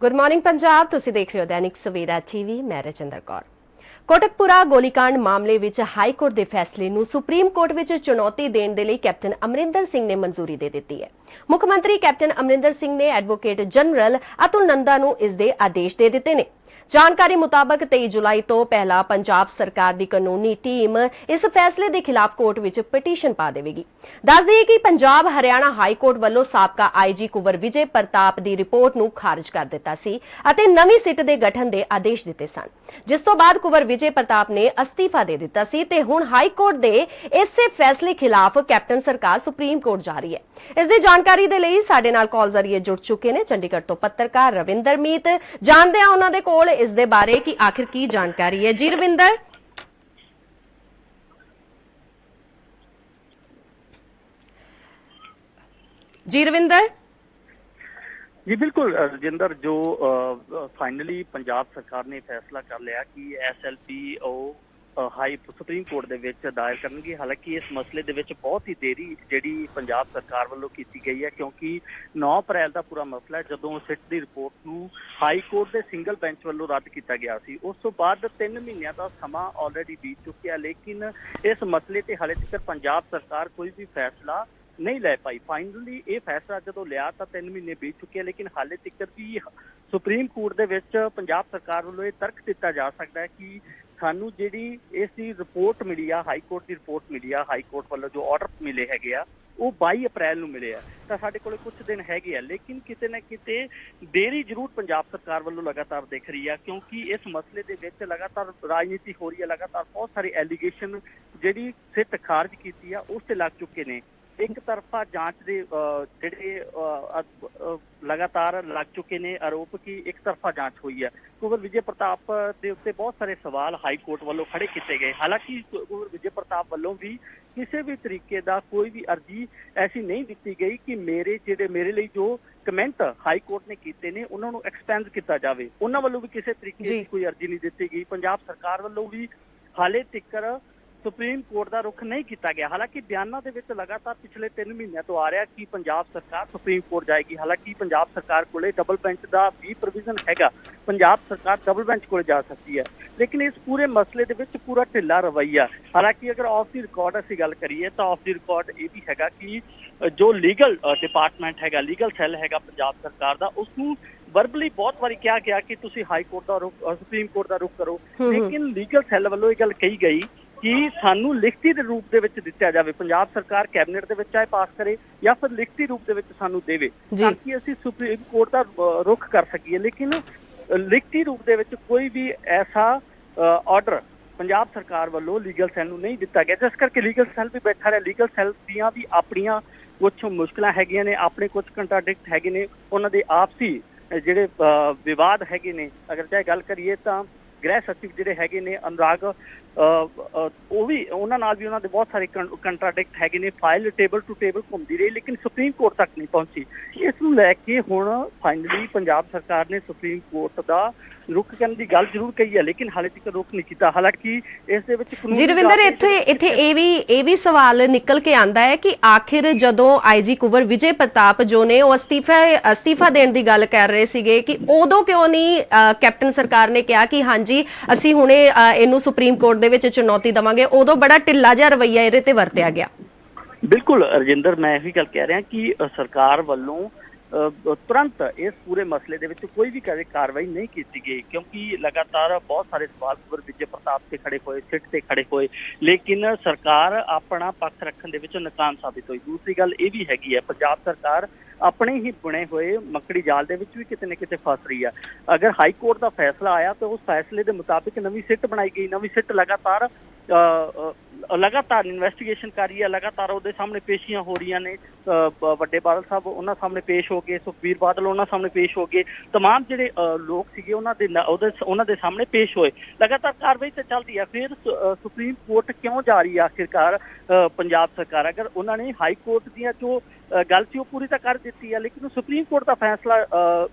Good morning Punjab. तुसीं देख रहे हो दैनिक सवेरा टीवी। मैं रजिंदर कौर। कोटकपुरा गोलीकांड मामले विच हाई कोर्ट के फैसले नूं सुप्रीम कोर्ट विच चुनौती देण दे लई कैप्टन अमरिंदर सिंह ने मंजूरी दे दित्ती है। मुख मंत्री कैप्टन अमरिंदर सिंह ने एडवोकेट जनरल अतुल नंदा नूं इस दे आदेश दे दित्ते ने। जानकारी मुताबक 23 जुलाई तो पहला पंजाब सरकार की कानूनी टीम इस फैसले के खिलाफ कोर्ट विच पिटीशन पा देगी। दस दईए कि पंजाब हरियाणा हाई कोर्ट वालों साबका आईजी कुंवर विजय प्रताप की रिपोर्ट नूं खारिज कर दिता सी अते नवीं सिट के गठन के आदेश दिते सन, जिस तो बाद कुंवर विजय प्रताप ने अस्तीफा दे दिता सी ते हुण हाई कोर्ट के इस फैसले खिलाफ कैप्टन सरकार सुप्रीम कोर्ट जा रही है। इसकी जानकारी दे लई साडे नाल कॉल जरिए जुड़ चुके ने चंडीगढ़ तो पत्रकार रविंदर मीत। जानते हैं उन्हां दे कोल इस दे बारे कि आखिर की जानकारी है। जी रविंदर। जी रविंदर। जी बिल्कुल रजिंदर, जो फाइनली पंजाब सरकार ने फैसला कर लिया कि SLP हाई सुप्रीम कोर्ट दे विच दायर करनगे। हालांकि इस मसले दे विच बहुत ही देरी जिहड़ी पंजाब सरकार वालों की गई है, क्योंकि 9 अप्रैल का पूरा मसला है जदों सिट की रिपोर्ट नूं हाई कोर्ट के सिंगल बेंच वालों रद्द किया गया सी। उस तो बाद 3 महीनों का समा ऑलरेडी बीत चुकिया, लेकिन इस मसले ते हाले तक पंजाब सरकार कोई भी फैसला नहीं लै पाई। फाइनली ये फैसला जो लिया तो 3 महीने बीत चुके हैं, लेकिन हाले तक भी सुप्रीम कोर्ट दे विच पंजाब सरकार वालों ये तर्क दिता जा सकता है कि सानू जिहड़ी इसकी रिपोर्ट मिली आ, हाई कोर्ट की रिपोर्ट मिली आ, हाई कोर्ट वालों जो ऑर्डर मिले है वो 22 अप्रैल नूं मिले आ, तो साडे कोले कुछ दिन हैगे आ, लेकिन किते ना किते देरी जरूर पंजाब सरकार वालों लगातार दिख रही है, क्योंकि इस मसले दे विच लगातार राजनीति हो रही है। लगातार बहुत सारे एलीगेशन जिहड़ी सिट खारिज कीती आ उस ते लग चुके ने। एक तरफा जांच दे जिहड़े लगातार लग चुके ने आरोप कि एक तरफा जांच हुई है। कुंवर विजय प्रताप के उत्ते बहुत सारे सवाल हाई कोर्ट वालों खड़े किए गए। हालांकि कुंवर विजय प्रताप वालों भी किसी भी तरीके का कोई भी अर्जी ऐसी नहीं दी गई कि मेरे लिए जो कमेंट हाई कोर्ट ने किए ने उन्होंने एक्सपेंस किया जाए। उन्होंने वालों भी किसी तरीके की कोई अर्जी नहीं दी गई। पंजाब सरकार वालों भी हाले तक सुप्रीम कोर्ट का रुख नहीं किया गया। हालांकि बयानों के विच लगातार पिछले 3 महीनों तो आ रहा कि पंजाब सरकार सुप्रीम कोर्ट जाएगी। हालांकि पंजाब सरकार को डबल बेंच का भी प्रोविजन हैगा, पंजाब सरकार डबल बेंच को जा सकती है, लेकिन इस पूरे मसले के विच पूरा ढिला रवैया। हालांकि अगर ऑफ द रिकॉर्ड असीं गल करिए तो ऑफ द रिकॉर्ड ये भी हैगा कि जो लीगल डिपार्टमेंट हैगा, लीगल सैल हैगा पंजाब सरकार का, उसनूं वर्बली बहुत बारी कहा गया कि तुसीं हाई कोर्ट का रुख सुप्रीम कोर्ट का रुख करो, लेकिन लीगल सैल वालों ये गल कही गई कि सानू लिखती दे रूप दे विच दित्ता जावे। पंजाब सरकार कैबिनेट दे विच चाहे पास करे या फिर लिखती रूप दे विच सानू देवे ताकि असीं सुप्रीम कोर्ट का रुख कर सकीए। लेकिन लिखती रूप दे विच कोई भी ऐसा ऑर्डर पंजाब सरकार वालों लीगल सैल नूं नहीं दिता गया, जिस करके लीगल सैल भी बैठा रहा। लीगल सैल दियां भी अपनियां कुछ मुश्किलां हैगियां ने, अपने कुछ कंट्राडिक्ट हैगे ने, उन्हां दे आपसी जिहड़े विवाद हैगे ने। अगर चाहे गल करिए तो गृह सचिव जिहड़े हैगे ने अनुराग वो भी उन्होंने भी उन्होंने बहुत सारे कंट्राडिक्ट हैगे ने। फाइल टेबल टू टेबल घूमती रही लेकिन सुप्रीम कोर्ट तक नहीं पहुंची। इस नूं लैके हुण फाइनली पंजाब सरकार ने सुप्रीम कोर्ट का रुख करने की गल जरूर कही है, लेकिन हाले तक रुख नहीं किया। हालांकि इस दे विच जी रविंदर, इत्थे ये भी सवाल निकल के आंदा है कि आखिर जदों आईजी कुंवर विजय प्रताप जो ने अस्तीफा देने की गल कर रहे सीगे कि उदों क्यों नहीं कैप्टन सरकार ने कहा कि हाँ जी असीं हुणे इहनूं सुप्रीम कोर्ट दे विच चुनौती देवांगे, उदों बड़ा ढिल्ला जिहा रवैया इहदे ते वरतिया गया। बिल्कुल रजिंदर, मैं यही गल कह रहा कि सरकार वालों तुरंत इस पूरे मसले दे विच कोई भी कार्रवाई नहीं की गई, क्योंकि लगातार बहुत सारे सवाल कुंवर विजय प्रताप से खड़े हुए, सिट से खड़े हुए, लेकिन सरकार अपना पक्ष रखने दे विच नाकाम साबित हुई। दूसरी गल ये भी हैगी है, पंजाब सरकार अपने ही बुने हुए मकड़ी जाल दे विच भी किते न किते फस रही है। अगर हाई कोर्ट का फैसला आया तो उस फैसले के मुताबिक नवी सिट बनाई गई। नवी सिट लगातार इन्वेस्टिगेशन कर रही है, लगातार उहदे सामने पेशियां हो रही ने। वड्डे बादल साहब उन्होंने सामने पेश हो गए, सुखबीर बादल उन्होंने सामने पेश हो गए, तमाम जिहड़े लोग सीगे उन्होंने दे सामने पेश होए। लगातार कार्रवाई तो चलती है। फिर सुप्रीम कोर्ट क्यों जा रही है आखिरकार पंजाब सरकार? अगर उन्होंने हाई कोर्ट दियां जो गल सी पूरी तो कर दी है, लेकिन सुप्रीम कोर्ट का फैसला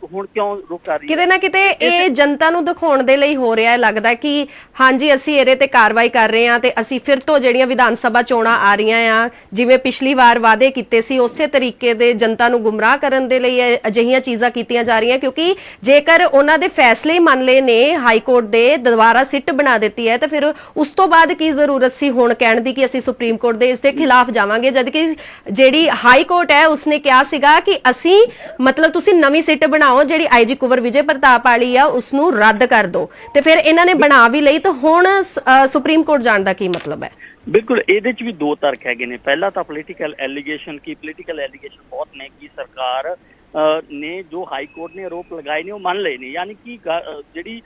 हुण क्यों रुक कर रही है? किते ना किते ये जनता नूं दिखाउण दे लई हो रहा है, लगदा कि हाँ जी असीं इहदे ते कार्रवाई कर रहे हां ते असीं फिर तो ਤੋਂ ਜਿਹੜੀਆਂ ਵਿਧਾਨ ਸਭਾ ਚੋਣਾਂ ਆ ਰਹੀਆਂ ਆ, ਜਿਵੇਂ ਪਿਛਲੀ ਵਾਰ ਵਾਅਦੇ ਕੀਤੇ ਸੀ ਉਸੇ ਤਰੀਕੇ ਦੇ ਜਨਤਾ ਨੂੰ ਗੁੰਮਰਾਹ ਕਰਨ ਦੇ ਲਈ ਅਜਿਹੀਆਂ ਚੀਜ਼ਾਂ ਕੀਤੀਆਂ ਜਾ ਰਹੀਆਂ? ਕਿਉਂਕਿ ਜੇਕਰ ਉਹਨਾਂ ਦੇ ਫੈਸਲੇ ਮੰਨ ਲਏ ਨੇ ਹਾਈ ਕੋਰਟ ਦੇ, ਦੁਬਾਰਾ ਸਿੱਟ ਬਣਾ ਦਿੱਤੀ ਹੈ, ਤਾਂ ਫਿਰ ਉਸ ਤੋਂ ਬਾਅਦ ਕੀ ਜ਼ਰੂਰਤ ਸੀ ਹੁਣ ਕਹਿਣ ਦੀ ਕਿ ਅਸੀਂ ਸੁਪਰੀਮ ਕੋਰਟ ਦੇ ਇਸ ਦੇ ਖਿਲਾਫ ਜਾਵਾਂਗੇ, ਜਦ ਕਿ ਜਿਹੜੀ ਹਾਈ ਕੋਰਟ ਹੈ ਉਸਨੇ ਕਿਹਾ ਸੀਗਾ ਕਿ ਅਸੀਂ ਮਤਲਬ ਤੁਸੀਂ ਨਵੀਂ ਸਿੱਟ ਬਣਾਓ, ਜਿਹੜੀ ਆਈਜੀ ਕੁੰਵਰ ਵਿਜੇ ਪ੍ਰਤਾਪ ਵਾਲੀ ਆ ਉਸਨੂੰ ਰੱਦ ਕਰ ਦਿਓ। ਤੇ ਫਿਰ ਇਹਨਾਂ ਨੇ ਬਣਾ ਵੀ ਲਈ, ਤਾਂ ਹੁਣ ਸੁਪਰੀਮ ਕੋਰਟ ਜਾਣ ਦਾ ਕੀ ਮਤਲਬ ਹੈ? ਬਿਲਕੁਲ, ਇਹਦੇ ਚ ਵੀ ਦੋ ਤਰਕ ਹੈਗੇ ਨੇ। ਪਹਿਲਾ ਤਾਂ ਪੋਲੀਟੀਕਲ ਐਲੀਗੇਸ਼ਨ ਬਹੁਤ ਨੇ ਕਿ ਸਰਕਾਰ ਨੇ ਜੋ ਹਾਈ ਕੋਰਟ ਨੇ ਆਰੋਪ ਲਗਾਏ ਨੇ ਉਹ ਮੰਨ ਲਏ ਨੇ, ਯਾਨੀ ਕਿ ਜਿਹੜੀ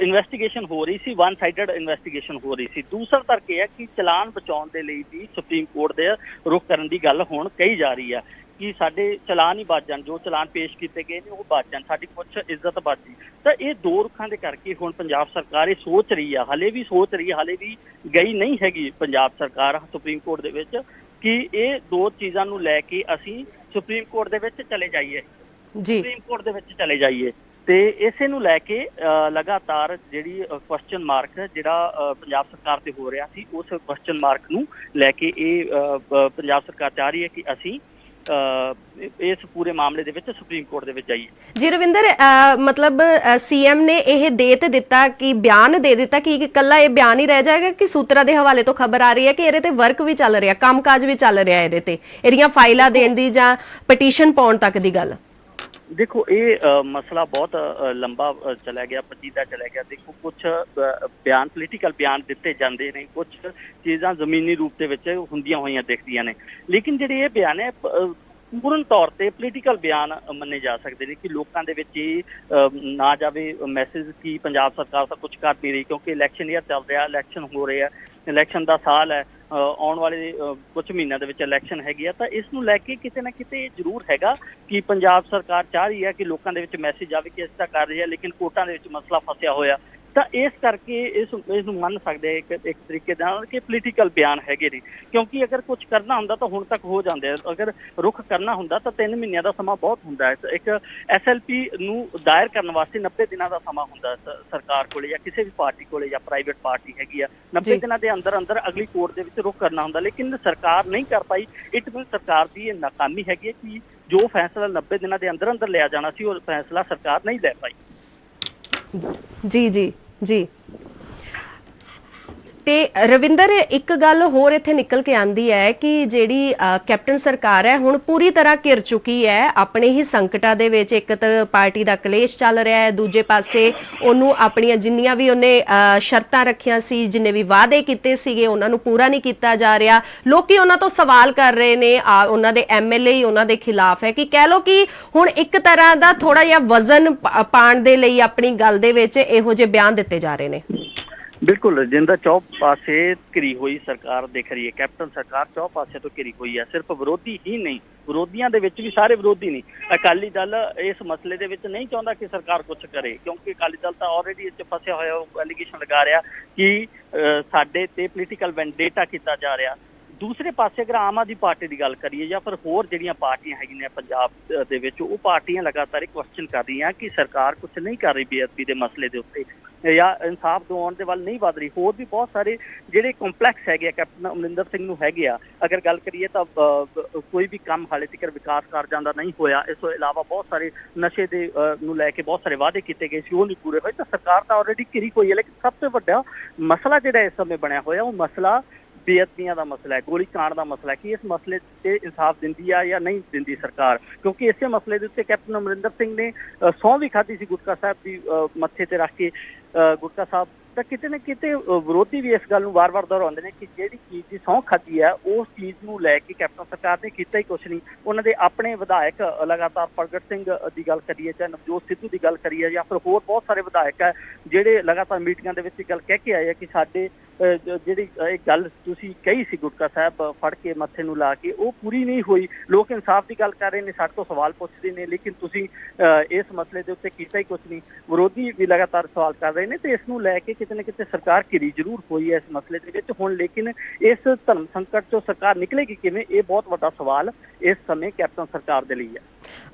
ਇਨਵੈਸਟੀਗੇਸ਼ਨ ਹੋ ਰਹੀ ਸੀ ਵਨ ਸਾਈਡਡ ਇਨਵੈਸਟੀਗੇਸ਼ਨ ਹੋ ਰਹੀ ਸੀ। ਦੂਸਰਾ ਤਰਕ ਇਹ ਹੈ ਕਿ ਚਲਾਨ ਬਚਾਉਣ ਦੇ ਲਈ ਵੀ ਸੁਪਰੀਮ ਕੋਰਟ ਦੇ ਰੁਖ ਕਰਨ ਦੀ ਗੱਲ ਹੁਣ ਕਹੀ ਜਾ ਰਹੀ ਹੈ ਕਿ ਸਾਡੇ ਚਲਾਨ ਹੀ ਬਚ ਜਾਣ, ਜੋ ਚਲਾਨ ਪੇਸ਼ ਕੀਤੇ ਗਏ ਨੇ ਉਹ ਬਚ ਜਾਣ, ਸਾਡੀ ਕੁਛ ਇੱਜ਼ਤ ਬਚ ਜੀ। ਤਾਂ ਇਹ ਦੋ ਰੁੱਖਾਂ ਦੇ ਕਰਕੇ ਹੁਣ ਪੰਜਾਬ ਸਰਕਾਰ ਇਹ ਸੋਚ ਰਹੀ ਹੈ, ਹਾਲੇ ਵੀ ਸੋਚ ਰਹੀ ਹੈ, ਹਾਲੇ ਵੀ ਗਈ ਨਹੀਂ ਹੈਗੀ ਪੰਜਾਬ ਸਰਕਾਰ ਸੁਪਰੀਮ ਕੋਰਟ ਦੇ ਵਿੱਚ ਕਿ ਇਹ ਦੋ ਚੀਜ਼ਾਂ ਨੂੰ ਲੈ ਕੇ ਅਸੀਂ ਸੁਪਰੀਮ ਕੋਰਟ ਦੇ ਵਿੱਚ ਚਲੇ ਜਾਈਏ ਸੁਪਰੀਮ ਕੋਰਟ ਦੇ ਵਿੱਚ ਚਲੇ ਜਾਈਏ। ਤੇ ਇਸੇ ਨੂੰ ਲੈ ਕੇ ਲਗਾਤਾਰ ਜਿਹੜੀ ਕੁਐਸਚਨ ਮਾਰਕ ਜਿਹੜਾ ਪੰਜਾਬ ਸਰਕਾਰ ਤੇ ਹੋ ਰਿਹਾ ਸੀ, ਉਸ ਕੁਐਸਚਨ ਮਾਰਕ ਨੂੰ ਲੈ ਕੇ ਇਹ ਪੰਜਾਬ ਸਰਕਾਰ ਚਾਹ ਰਹੀ ਹੈ ਕਿ ਅਸੀਂ ਇਸ ਪੂਰੇ ਮਾਮਲੇ ਦੇ ਵਿੱਚ ਸੁਪਰੀਮ ਕੋਰਟ ਦੇ ਵਿੱਚ ਜਾਈਏ। ਜੀ ਰਵਿੰਦਰ, ਮਤਲਬ ਸੀਐਮ ਨੇ ਇਹ ਦੇ ਤੇ ਦਿੱਤਾ ਕਿ ਬਿਆਨ ਦੇ ਦਿੱਤਾ ਕਿ ਇਕੱਲਾ ਇਹ ਬਿਆਨ ਹੀ ਰਹਿ ਜਾਏਗਾ ਕਿ ਸੂਤਰਾਂ ਦੇ ਹਵਾਲੇ ਤੋਂ ਖਬਰ ਆ ਰਹੀ ਹੈ ਕਿ ਇਹਦੇ ਤੇ ਵਰਕ ਵੀ ਚੱਲ ਰਿਹਾ, ਕੰਮਕਾਜ ਵੀ ਚੱਲ ਰਿਹਾ, ਇਹਦੇ ਤੇ ਇਹਦੀਆਂ ਫਾਈਲਾਂ ਦੇਣ ਦੀ ਜਾਂ ਪਟੀਸ਼ਨ ਪਾਉਣ ਤੱਕ ਦੀ ਗੱਲ? ਦੇਖੋ, ਇਹ ਮਸਲਾ ਬਹੁਤ ਲੰਬਾ ਚਲਾ ਗਿਆ, ਪਚੀਦਾ ਚਲਾ ਗਿਆ। ਦੇਖੋ, ਕੁਛ ਬਿਆਨ ਪੋਲੀਟੀਕਲ ਬਿਆਨ ਦਿੱਤੇ ਜਾਂਦੇ ਨੇ, ਕੁਛ ਚੀਜ਼ਾਂ ਜ਼ਮੀਨੀ ਰੂਪ ਦੇ ਵਿੱਚ ਹੁੰਦੀਆਂ ਹੋਈਆਂ ਦਿਖਦੀਆਂ ਨੇ, ਲੇਕਿਨ ਜਿਹੜੇ ਇਹ ਬਿਆਨ ਹੈ ਪੂਰਨ ਤੌਰ ਤੇ ਪੋਲੀਟੀਕਲ ਬਿਆਨ ਮੰਨੇ ਜਾ ਸਕਦੇ ਨੇ ਕਿ ਲੋਕਾਂ ਦੇ ਵਿੱਚ ਇਹ ਨਾ ਜਾਵੇ ਮੈਸੇਜ ਕਿ ਪੰਜਾਬ ਸਰਕਾਰ ਤਾਂ ਕੁਝ ਕਰ ਨਹੀਂ ਰਹੀ, ਕਿਉਂਕਿ ਇਲੈਕਸ਼ਨ ਈਅਰ ਚੱਲ ਰਿਹਾ, ਇਲੈਕਸ਼ਨ ਹੋ ਰਹੇ ਆ, ਇਲੈਕਸ਼ਨ ਦਾ ਸਾਲ ਹੈ, ਆਉਣ ਵਾਲੇ ਕੁਝ ਮਹੀਨਿਆਂ ਦੇ ਵਿੱਚ ਇਲੈਕਸ਼ਨ ਹੈਗੀ ਆ। ਤਾਂ ਇਸ ਨੂੰ ਲੈ ਕੇ ਕਿਤੇ ਨਾ ਕਿਤੇ ਜ਼ਰੂਰ ਹੈਗਾ ਕਿ ਪੰਜਾਬ ਸਰਕਾਰ ਚਾਹ ਰਹੀ ਹੈ ਕਿ ਲੋਕਾਂ ਦੇ ਵਿੱਚ ਮੈਸੇਜ ਆਵੇ ਕਿ ਅਸੀਂ ਤਾਂ ਕਰ ਰਹੀ ਹੈ, ਲੇਕਿਨ ਕੋਰਟਾਂ ਦੇ ਵਿੱਚ ਮਸਲਾ ਫਸਿਆ ਹੋਇਆ। ਤਾਂ ਇਸ ਕਰਕੇ ਇਸ ਨੂੰ ਮੰਨ ਸਕਦੇ ਇੱਕ ਤਰੀਕੇ ਨਾਲ ਕਿ ਪੋਲੀਟੀਕਲ ਬਿਆਨ ਹੈਗੇ ਨੇ, ਕਿਉਂਕਿ ਅਗਰ ਕੁਝ ਕਰਨਾ ਹੁੰਦਾ ਤਾਂ ਹੁਣ ਤੱਕ ਹੋ ਜਾਂਦੇ ਆ, ਅਗਰ ਰੁਖ ਕਰਨਾ ਹੁੰਦਾ ਤਾਂ 3 ਮਹੀਨਿਆਂ ਦਾ ਸਮਾਂ ਬਹੁਤ ਹੁੰਦਾ ਹੈ। ਇੱਕ SLP ਨੂੰ ਦਾਇਰ ਕਰਨ ਵਾਸਤੇ 90 ਦਿਨਾਂ ਦਾ ਸਮਾਂ ਹੁੰਦਾ ਸਰਕਾਰ ਕੋਲੇ ਜਾਂ ਕਿਸੇ ਵੀ ਪਾਰਟੀ ਕੋਲੇ ਜਾਂ ਪ੍ਰਾਈਵੇਟ ਪਾਰਟੀ ਹੈਗੀ ਆ, 90 ਦਿਨਾਂ ਦੇ ਅੰਦਰ ਅੰਦਰ ਅਗਲੀ ਕੋਰਟ ਦੇ ਵਿੱਚ ਰੁਖ ਕਰਨਾ ਹੁੰਦਾ, ਲੇਕਿਨ ਸਰਕਾਰ ਨਹੀਂ ਕਰ ਪਾਈ। ਇਟ ਮੀਨਸ ਸਰਕਾਰ ਦੀ ਇਹ ਨਾਕਾਮੀ ਹੈਗੀ ਹੈ ਕਿ ਜੋ ਫੈਸਲਾ 90 ਦਿਨਾਂ ਦੇ ਅੰਦਰ ਅੰਦਰ ਲਿਆ ਜਾਣਾ ਸੀ ਉਹ ਫੈਸਲਾ ਸਰਕਾਰ ਨਹੀਂ ਲੈ ਪਾਈ। ਜੀ ਜੀ ਜੀ। ਤੇ ਰਵਿੰਦਰ, ਇੱਕ ਗੱਲ ਹੋਰ ਇੱਥੇ ਨਿਕਲ ਕੇ ਆਂਦੀ ਹੈ ਕਿ ਜਿਹੜੀ ਕੈਪਟਨ ਸਰਕਾਰ ਹੈ ਹੁਣ ਪੂਰੀ ਤਰ੍ਹਾਂ ਘਿਰ ਚੁੱਕੀ ਹੈ ਆਪਣੇ ਹੀ ਸੰਕਟਾਂ ਦੇ ਵਿੱਚ। ਇੱਕ ਤਾਂ ਪਾਰਟੀ ਦਾ ਕਲੇਸ਼ ਚੱਲ ਰਿਹਾ ਹੈ, ਦੂਜੇ ਪਾਸੇ ਉਹਨੂੰ ਆਪਣੀਆਂ ਜਿੰਨੀਆਂ ਵੀ ਉਹਨੇ ਸ਼ਰਤਾਂ ਰੱਖੀਆਂ ਸੀ, ਜਿੰਨੇ ਵੀ ਵਾਅਦੇ ਕੀਤੇ ਸੀਗੇ, ਉਹਨਾਂ ਨੂੰ ਪੂਰਾ ਨਹੀਂ ਕੀਤਾ ਜਾ ਰਿਹਾ। ਲੋਕੀ ਉਹਨਾਂ ਤੋਂ ਸਵਾਲ ਕਰ ਰਹੇ ਨੇ, ਉਹਨਾਂ ਦੇ MLA ਹੀ ਉਹਨਾਂ ਦੇ ਖਿਲਾਫ ਹੈ ਕਿ ਕਹਿ ਲਓ ਕਿ ਹੁਣ ਇੱਕ ਤਰ੍ਹਾਂ ਦਾ ਥੋੜਾ ਜਿਹਾ ਵਜ਼ਨ ਪਾਉਣ ਦੇ ਲਈ ਆਪਣੀ ਗੱਲ ਦੇ ਵਿੱਚ ਇਹੋ ਜਿਹੇ ਬਿਆਨ ਦਿੱਤੇ ਜਾ ਰਹੇ ਨੇ। ਬਿਲਕੁਲ, ਰਜਿੰਦਰ, ਚੌਪ ਪਾਸੇ ਘਿਰੀ ਹੋਈ ਸਰਕਾਰ ਦਿਖ ਰਹੀ ਹੈ। ਕੈਪਟਨ ਸਰਕਾਰ ਚੌਪ ਪਾਸੇ ਤੋਂ ਘਿਰੀ ਹੋਈ ਹੈ। ਸਿਰਫ ਵਿਰੋਧੀ ਹੀ ਨਹੀਂ, ਵਿਰੋਧੀਆਂ ਦੇ ਵਿੱਚ ਵੀ ਸਾਰੇ ਵਿਰੋਧੀ ਨਹੀਂ। ਅਕਾਲੀ ਦਲ ਇਸ ਮਸਲੇ ਦੇ ਵਿੱਚ ਨਹੀਂ ਚਾਹੁੰਦਾ ਕਿ ਸਰਕਾਰ ਕੁਝ ਕਰੇ, ਕਿਉਂਕਿ ਅਕਾਲੀ ਦਲ ਤਾਂ ਆਲਰੇਡੀ ਇਸ 'ਚ ਫਸਿਆ ਹੋਇਆ, ਉਹ ਐਲੀਗੇਸ਼ਨ ਲਗਾ ਰਿਹਾ ਕਿ ਸਾਡੇ ਤੇ ਪੋਲੀਟੀਕਲ ਵੈਂਡੇਟਾ ਕੀਤਾ ਜਾ ਰਿਹਾ। ਦੂਸਰੇ ਪਾਸੇ ਅਗਰ ਆਮ ਆਦਮੀ ਪਾਰਟੀ ਦੀ ਗੱਲ ਕਰੀਏ ਜਾਂ ਫਿਰ ਹੋਰ ਜਿਹੜੀਆਂ ਪਾਰਟੀਆਂ ਹੈਗੀਆਂ ਪੰਜਾਬ ਦੇ ਵਿੱਚ, ਉਹ ਪਾਰਟੀਆਂ ਲਗਾਤਾਰ ਇਹ ਕੁਐਸਚਨ ਕਰ ਰਹੀਆਂ ਕਿ ਸਰਕਾਰ ਕੁਝ ਨਹੀਂ ਕਰ ਰਹੀ ਬੇਅਦਬੀ ਦੇ ਮਸਲੇ ਦੇ ਉੱਤੇ ਜਾਂ ਇਨਸਾਫ ਦਿਵਾਉਣ ਦੇ ਵੱਲ ਨਹੀਂ ਵਧ ਰਹੀ। ਹੋਰ ਵੀ ਬਹੁਤ ਸਾਰੇ ਜਿਹੜੇ ਕੰਪਲੈਕਸ ਹੈਗੇ ਆ ਕੈਪਟਨ ਅਮਰਿੰਦਰ ਸਿੰਘ ਨੂੰ ਹੈਗੇ ਆ। ਅਗਰ ਗੱਲ ਕਰੀਏ ਤਾਂ ਕੋਈ ਵੀ ਕੰਮ ਹਾਲੇ ਤੱਕ ਵਿਕਾਸ ਕਾਰਜਾਂ ਦਾ ਨਹੀਂ ਹੋਇਆ। ਇਸ ਤੋਂ ਇਲਾਵਾ ਬਹੁਤ ਸਾਰੇ ਨਸ਼ੇ ਦੇ ਨੂੰ ਲੈ ਕੇ ਬਹੁਤ ਸਾਰੇ ਵਾਅਦੇ ਕੀਤੇ ਗਏ ਸੀ, ਉਹ ਨਹੀਂ ਪੂਰੇ ਹੋਏ। ਤਾਂ ਸਰਕਾਰ ਤਾਂ ਆਲਰੇਡੀ ਘਿਰੀ ਹੋਈ ਹੈ, ਲੇਕਿਨ ਸਭ ਤੋਂ ਵੱਡਾ ਮਸਲਾ ਜਿਹੜਾ ਇਸ ਸਮੇਂ ਬਣਿਆ ਹੋਇਆ ਉਹ ਮਸਲਾ ਬੇਅਦਬੀਆਂ ਦਾ ਮਸਲਾ ਹੈ, ਗੋਲੀ ਕਾਂਡ ਦਾ ਮਸਲਾ ਹੈ ਕਿ ਇਸ ਮਸਲੇ ਤੇ ਇਨਸਾਫ ਦਿੰਦੀ ਆ ਜਾਂ ਨਹੀਂ ਦਿੰਦੀ ਸਰਕਾਰ। ਕਿਉਂਕਿ ਇਸੇ ਮਸਲੇ ਦੇ ਉੱਤੇ ਕੈਪਟਨ ਅਮਰਿੰਦਰ ਸਿੰਘ ਨੇ ਸਹੁੰ ਵੀ ਖਾਧੀ ਸੀ ਗੁਟਕਾ ਸਾਹਿਬ ਦੀ ਮੱਥੇ ਤੇ ਰੱਖ ਕੇ ਗੁਟਕਾ ਸਾਹਿਬ। ਤਾਂ ਕਿਤੇ ਨਾ ਕਿਤੇ ਵਿਰੋਧੀ ਵੀ ਇਸ ਗੱਲ ਨੂੰ ਵਾਰ-ਵਾਰ ਦੁਹਰਾਉਂਦੇ ਨੇ ਕਿ ਜਿਹੜੀ ਚੀਜ਼ ਦੀ ਸਹੁੰ ਖਾਧੀ ਹੈ ਉਸ ਚੀਜ਼ ਨੂੰ ਲੈ ਕੇ ਕੈਪਟਨ ਸਰਕਾਰ ਨੇ ਕੀਤਾ ਹੀ ਕੁਛ ਨਹੀਂ। ਉਹਨਾਂ ਦੇ ਆਪਣੇ ਵਿਧਾਇਕ ਲਗਾਤਾਰ ਪ੍ਰਗਟ ਸਿੰਘ ਦੀ ਗੱਲ ਕਰੀਏ, ਚਾਹੇ ਨਵਜੋਤ ਸਿੱਧੂ ਦੀ ਗੱਲ ਕਰੀਏ ਜਾਂ ਫਿਰ ਹੋਰ ਬਹੁਤ ਸਾਰੇ ਵਿਧਾਇਕ ਹੈ ਜਿਹੜੇ ਲਗਾਤਾਰ ਮੀਟਿੰਗਾਂ ਦੇ ਵਿੱਚ ਗੱਲ ਕਹਿ ਕੇ ਆਏ ਆ ਕਿ ਸਾਡੇ ਜਿਹੜੀ ਇਹ ਗੱਲ ਤੁਸੀਂ ਕਹੀ ਸੀ ਗੁਟਕਾ ਸਾਹਿਬ ਫੜ ਕੇ ਮੱਥੇ ਨੂੰ ਲਾ ਕੇ, ਉਹ ਪੂਰੀ ਨਹੀਂ ਹੋਈ। ਲੋਕ ਇਨਸਾਫ ਦੀ ਗੱਲ ਕਰ ਰਹੇ ਨੇ, ਸਾਡੇ ਤੋਂ ਸਵਾਲ ਪੁੱਛਦੇ ਨੇ, ਲੇਕਿਨ ਤੁਸੀਂ ਇਸ ਮਸਲੇ ਦੇ ਉੱਤੇ ਕੀਤਾ ਹੀ ਕੁਛ ਨਹੀਂ। ਵਿਰੋਧੀ ਵੀ ਲਗਾਤਾਰ ਸਵਾਲ ਕਰ ਰਹੇ ਨੇ ਤੇ ਇਸ ਨੂੰ ਲੈ ਕੇ ਕਿਤੇ ਨਾ ਕਿਤੇ ਸਰਕਾਰ ਘਿਰੀ ਜ਼ਰੂਰ ਹੋਈ ਹੈ ਇਸ ਮਸਲੇ ਦੇ ਵਿੱਚ ਹੁਣ। ਲੇਕਿਨ ਇਸ ਧਰਮ ਸੰਕਟ ਤੋਂ ਸਰਕਾਰ ਨਿਕਲੇਗੀ ਕਿਵੇਂ, ਇਹ ਬਹੁਤ ਵੱਡਾ ਸਵਾਲ ਇਸ ਸਮੇਂ ਕੈਪਟਨ ਸਰਕਾਰ ਦੇ ਲਈ ਹੈ।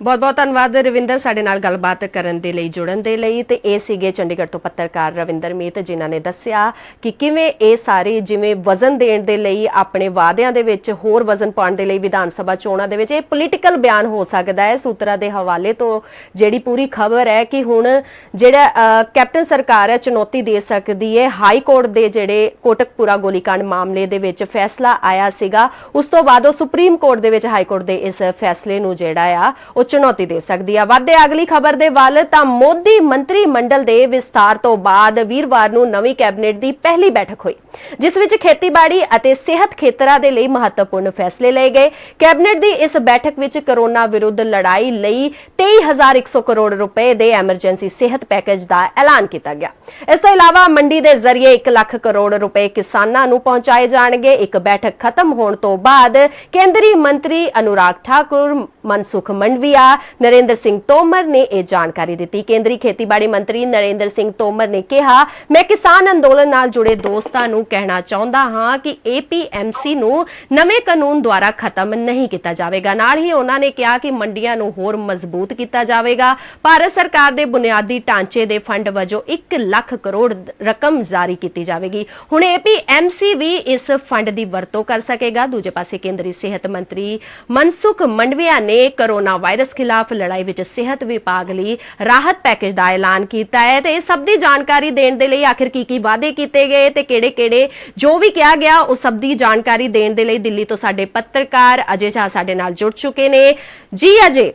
ਬਹੁਤ ਬਹੁਤ ਧੰਨਵਾਦ ਰਵਿੰਦਰ, ਸਾਡੇ ਨਾਲ ਗੱਲਬਾਤ ਕਰਨ ਦੇ ਲਈ, ਜੁੜਨ ਦੇ ਲਈ। ਤੇ ਇਹ ਸੀਗੇ ਚੰਡੀਗੜ੍ਹ ਤੋਂ ਪੱਤਰਕਾਰ ਰਵਿੰਦਰ ਮੀਤ, ਜਿਨ੍ਹਾਂ ਨੇ ਦੱਸਿਆ ਕਿ ਕਿਵੇਂ ਇਹ ਸਾਰੇ ਜਿਵੇਂ ਵਜ਼ਨ ਦੇਣ ਦੇ ਲਈ, ਆਪਣੇ ਵਾਅਦਿਆਂ ਦੇ ਵਿੱਚ ਹੋਰ ਵਜ਼ਨ ਪਾਉਣ ਦੇ ਲਈ ਵਿਧਾਨ ਸਭਾ ਚੋਣਾਂ ਦੇ ਵਿੱਚ ਇਹ ਪੋਲੀਟੀਕਲ ਬਿਆਨ ਹੋ ਸਕਦਾ ਹੈ। ਸੂਤਰਾਂ ਦੇ ਹਵਾਲੇ ਤੋਂ ਜਿਹੜੀ ਪੂਰੀ ਖਬਰ ਹੈ ਕਿ ਹੁਣ ਜਿਹੜਾ ਕੈਪਟਨ ਸਰਕਾਰ ਹੈ ਚੁਣੌਤੀ ਦੇ ਸਕਦੀ ਹੈ। ਹਾਈ ਕੋਰਟ ਦੇ ਜਿਹੜੇ ਕੋਟਕਪੂਰਾ ਗੋਲੀकांड ਮਾਮਲੇ ਦੇ ਵਿੱਚ ਫੈਸਲਾ ਆਇਆ ਸੀਗਾ, ਉਸ ਤੋਂ ਬਾਅਦ ਉਹ ਸੁਪਰੀਮ ਕੋਰਟ ਦੇ ਵਿੱਚ ਹਾਈ ਕੋਰਟ ਦੇ ਇਸ ਫੈਸਲੇ ਨੂੰ ਜਿਹੜਾ ਆ ਉਹ ਚੁਣੌਤੀ ਦੇ ਸਕਦੀ ਆ। ਵਧਦੇ ਅਗਲੀ ਖਬਰ ਦੇ ਵੱਲ ਤਾਂ ਮੋਦੀ ਮੰਤਰੀ ਮੰਡਲ ਦੇ ਵਿਸਤਾਰ ਤੋਂ ਬਾਅਦ ਵੀਰਵਾਰ ਨੂੰ ਨਵੀਂ ਕੈਬਨਿਟ ਦੀ ਪਹਿਲੀ ਬੈਠਕ ਹੋਈ, ਜਿਸ ਵਿੱਚ ਖੇਤੀਬਾੜੀ ਅਤੇ ਸਿਹਤ ਖੇਤਰਾਂ ਦੇ ਲਈ ਮਹੱਤਵਪੂਰਨ ਫੈਸਲੇ ਲਏ ਗਏ। ਕੈਬਨਿਟ ਦੀ ਇਸ ਬੈਠਕ ਵਿੱਚ ਕਰੋਨਾ ਵਿਰੁੱਧ ਲੜਾਈ ਲਈ 23,100 ਕਰੋੜ ਰੁਪਏ ਦੇ ਐਮਰਜੈਂਸੀ ਸਿਹਤ ਪੈਕੇਜ ਦਾ ਐਲਾਨ ਕੀਤਾ ਗਿਆ। ਇਸ ਤੋਂ ਇਲਾਵਾ ਮੰਡੀ ਦੇ ਜ਼ਰੀਏ 1 ਲੱਖ ਕਰੋੜ ਰੁਪਏ ਕਿਸਾਨਾਂ ਨੂੰ ਪਹੁੰਚਾਏ ਜਾਣਗੇ। ਇੱਕ ਬੈਠਕ ਖਤਮ ਹੋਣ ਤੋਂ ਬਾਅਦ ਕੇਂਦਰੀ ਮੰਤਰੀ ਅਨੁਰਾਗ ਠਾਕੁਰ, ਮਨਸੁਖ ਮੰਡਵੀਆ, ਨਰਿੰਦਰ ਸਿੰਘ ਤੋਮਰ ਨੇ ਇਹ ਜਾਣਕਾਰੀ ਦਿੱਤੀ। ਕੇਂਦਰੀ ਖੇਤੀਬਾੜੀ ਮੰਤਰੀ ਨਰਿੰਦਰ ਸਿੰਘ ਤੋਮਰ ਨੇ ਕਿਹਾ, ਮੈਂ ਕਿਸਾਨ ਅੰਦੋਲਨ ਨਾਲ ਜੁੜੇ ਦੋਸਤਾਂ ਨੂੰ ਕਹਿਣਾ ਚਾਹੁੰਦਾ ਹਾਂ ਕਿ APMC ਨੂੰ ਨਵੇਂ ਕਾਨੂੰਨ ਦੁਆਰਾ ਖਤਮ ਨਹੀਂ ਕੀਤਾ ਜਾਵੇਗਾ। ਨਾਲ ਹੀ ਉਹਨਾਂ ਨੇ ਕਿਹਾ ਕਿ ਮੰਡੀਆਂ ਨੂੰ ਹੋਰ ਮਜ਼ਬੂਤ ਕੀਤਾ ਜਾਵੇਗਾ। ਭਾਰਤ ਸਰਕਾਰ ਦੇ ਬੁਨਿਆਦੀ ਢਾਂਚੇ ਦੇ ਫੰਡ ਵਜੋਂ 1 ਲੱਖ ਕਰੋੜ ਰਕਮ ਜਾਰੀ ਕੀਤੀ ਜਾਵੇਗੀ। ਹੁਣ APMC ਵੀ ਇਸ ਫੰਡ ਦੀ ਵਰਤੋਂ ਕਰ ਸਕੇਗਾ। ਦੂਜੇ ਪਾਸੇ ਕੇਂਦਰੀ ਸਿਹਤ ਮੰਤਰੀ ਮਨਸੁਖ ਮੰਡਵੀਆ ਨੇ ਕੋਰੋਨਾ ਵਾਇਰਸ ਖਿਲਾਫ ਲੜਾਈ ਵਿੱਚ ਸਿਹਤ ਵਿਭਾਗ ਲਈ ਰਾਹਤ ਪੈਕੇਜ ਦਾ ਐਲਾਨ ਕੀਤਾ ਹੈ। ਤੇ ਇਹ ਸਭ ਦੀ ਜਾਣਕਾਰੀ ਦੇਣ ਦੇ ਲਈ ਆਖਿਰ ਕੀ ਵਾਅਦੇ ਕੀਤੇ ਗਏ ਤੇ ਕਿਹੜੇ ਜੋ ਵੀ ਕਿਹਾ ਗਿਆ, ਉਹ ਸਭ ਦੀ ਜਾਣਕਾਰੀ ਦੇਣ ਦੇ ਲਈ ਦਿੱਲੀ ਤੋਂ ਸਾਡੇ ਪੱਤਰਕਾਰ ਅਜੇ ਸ਼ਾਹ ਸਾਡੇ ਨਾਲ ਜੁੜ ਚੁੱਕੇ ਨੇ। ਜੀ ਅਜੇ,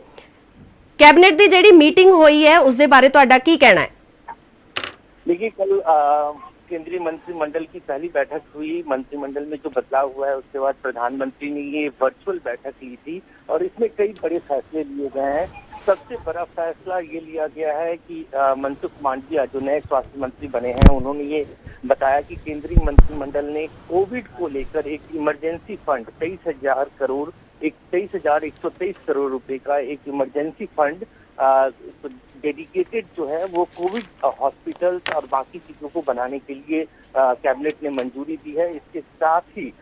कैबिनेट की जी मीटिंग हुई है उसके बारे तुहाडा की कहना है? देखिए, कल केंद्रीय मंत्रिमंडल की पहली बैठक हुई। मंत्रिमंडल में जो बदलाव हुआ है उसके बाद प्रधानमंत्री ने ये वर्चुअल बैठक ली थी और इसमें कई बड़े फैसले लिए गए हैं। सबसे बड़ा फैसला ये लिया गया है कि मनसुख मांडविया जो नए स्वास्थ्य मंत्री बने हैं, उन्होंने ये बताया कि केंद्रीय मंत्रिमंडल ने कोविड को लेकर एक इमरजेंसी फंड 23,123 करोड़ रुपए का एक इमरजेंसी फंड डेडिकेटेड जो है वो कोविड हॉस्पिटल्स और बाकी चीजों को बनाने के लिए कैबिनेट ने मंजूरी दी है। इसके साथ ही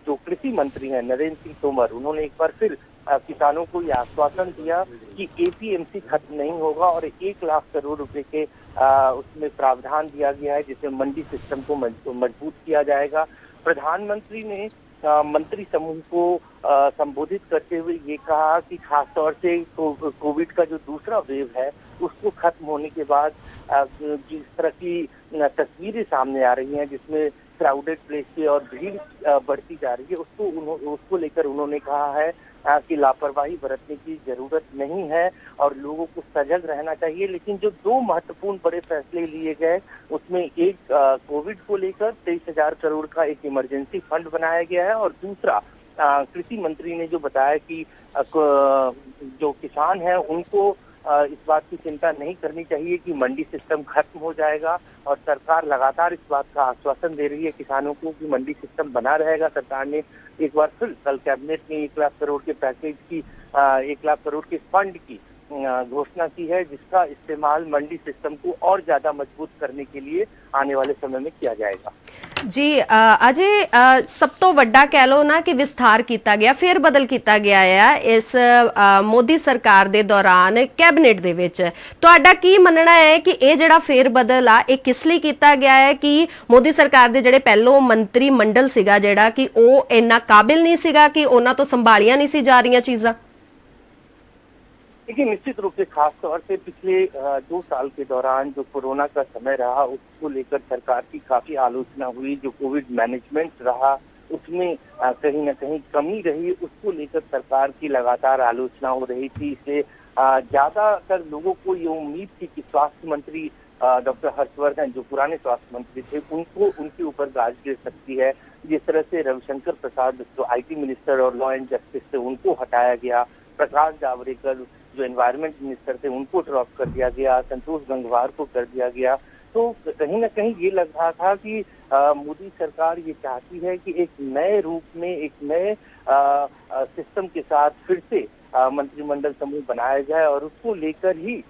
जो कृषि मंत्री हैं नरेंद्र सिंह तोमर, उन्होंने एक बार फिर किसानों को यह आश्वासन दिया कि APMC खत्म नहीं होगा और 1 लाख करोड़ रुपए के उसमें प्रावधान दिया गया है, जिससे मंडी सिस्टम को मजबूत किया जाएगा। प्रधानमंत्री ने मंत्री समूह को संबोधित करते हुए ये कहा कि खासतौर से कोविड का जो दूसरा वेव है उसको खत्म होने के बाद जिस तरह की तस्वीरें सामने आ रही हैं, जिसमें क्राउडेड प्लेस पे और भीड़ बढ़ती जा रही है, उसको लेकर उन्होंने कहा है कि लापरवाही बरतने की जरूरत नहीं है और लोगों को सजग रहना चाहिए। लेकिन जो 2 महत्वपूर्ण बड़े फैसले लिए गए उसमें एक कोविड को लेकर 23,000 करोड़ का एक इमरजेंसी फंड बनाया गया है और दूसरा कृषि मंत्री ने जो बताया कि जो किसान हैं उनको इस बात की चिंता नहीं करनी चाहिए कि मंडी सिस्टम खत्म हो जाएगा और सरकार लगातार इस बात का आश्वासन दे रही है किसानों को कि मंडी सिस्टम बना रहेगा। सरकार ने एक बार फिर कल कैबिनेट ने 1 लाख करोड़ के पैकेज की 1 लाख करोड़ के फंड की घोषणा की है, जिसका इस्तेमाल मंडी सिस्टम को और ज्यादा मजबूत करने के लिए आने वाले समय में किया जाएगा। जी अजय, सब तो वड्डा कह लो ना कि विस्तार किया गया, फेर बदल किया गया है इस मोदी सरकार दे दौरान कैबिनेट दे विच। तुहाडा की मनना है कि ये जिहड़ा फेर बदल आ ये किस लई किया गया है कि मोदी सरकार दे जिहड़े पहलो मंत्री मंडल सीगा जिहड़ा कि वो इन्ना काबिल नहीं सीगा कि उन्हां तो संभालियां नहीं सी जा रही चीज़ां? देखिए, निश्चित रूप से खास तौर से पिछले 2 साल के दौरान जो कोरोना का समय रहा उसको लेकर सरकार की काफी आलोचना हुई। जो कोविड मैनेजमेंट रहा उसमें कहीं ना कहीं कमी रही, उसको लेकर सरकार की लगातार आलोचना हो रही थी। इसलिए ज्यादातर लोगों को ये उम्मीद थी कि स्वास्थ्य मंत्री डॉक्टर हर्षवर्धन जो पुराने स्वास्थ्य मंत्री थे उनके ऊपर गाज गिर सकती है। जिस तरह से रविशंकर प्रसाद जो IT मिनिस्टर और लॉ एंड जस्टिस थे उनको हटाया गया, प्रकाश जावड़ेकर जो एनवायरमेंट मिनिस्टर थे उनको ड्रॉप कर दिया गया, संतोष गंगवार को कर दिया गया, तो कहीं ना कहीं ये लग रहा था कि मोदी सरकार ये चाहती है कि एक नए रूप में एक नए सिस्टम के साथ फिर से मंत्रिमंडल समूह बनाया जाए और उसको लेकर ही